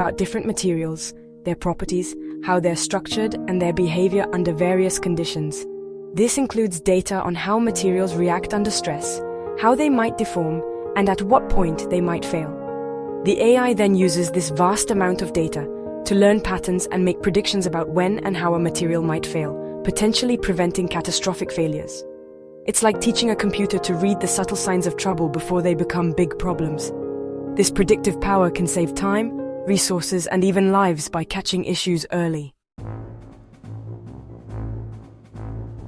about different materials, their properties, how they're structured, and their behavior under various conditions. This includes data on how materials react under stress, how they might deform, and at what point they might fail. The AI then uses this vast amount of data to learn patterns and make predictions about when and how a material might fail, potentially preventing catastrophic failures. It's like teaching a computer to read the subtle signs of trouble before they become big problems. This predictive power can save time, resources, and even lives by catching issues early.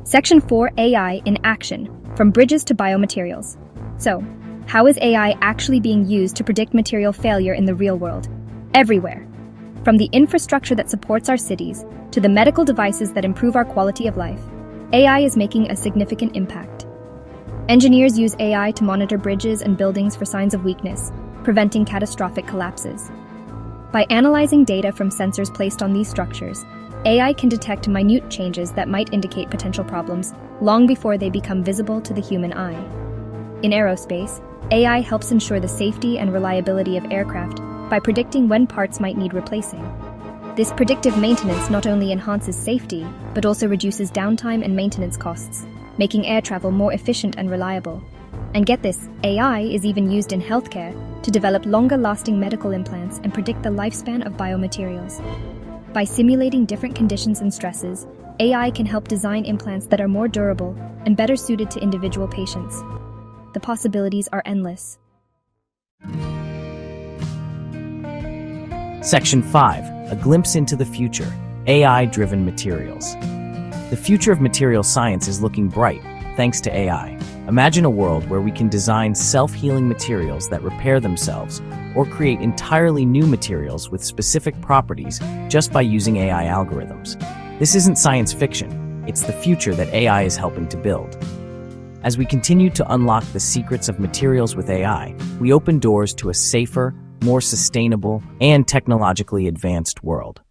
Section 4: AI in action, from bridges to biomaterials. So, how is AI actually being used to predict material failure in the real world? Everywhere. From the infrastructure that supports our cities to the medical devices that improve our quality of life, AI is making a significant impact. Engineers use AI to monitor bridges and buildings for signs of weakness, preventing catastrophic collapses. By analyzing data from sensors placed on these structures, AI can detect minute changes that might indicate potential problems long before they become visible to the human eye. In aerospace, AI helps ensure the safety and reliability of aircraft by predicting when parts might need replacing. This predictive maintenance not only enhances safety, but also reduces downtime and maintenance costs, making air travel more efficient and reliable. And get this, AI is even used in healthcare to develop longer-lasting medical implants and predict the lifespan of biomaterials. By simulating different conditions and stresses, AI can help design implants that are more durable and better suited to individual patients. The possibilities are endless. Section 5: A glimpse into the future, AI-driven materials. The future of material science is looking bright, thanks to AI. Imagine a world where we can design self-healing materials that repair themselves, or create entirely new materials with specific properties just by using AI algorithms. This isn't science fiction, it's the future that AI is helping to build. As we continue to unlock the secrets of materials with AI, we open doors to a safer, more sustainable, and technologically advanced world.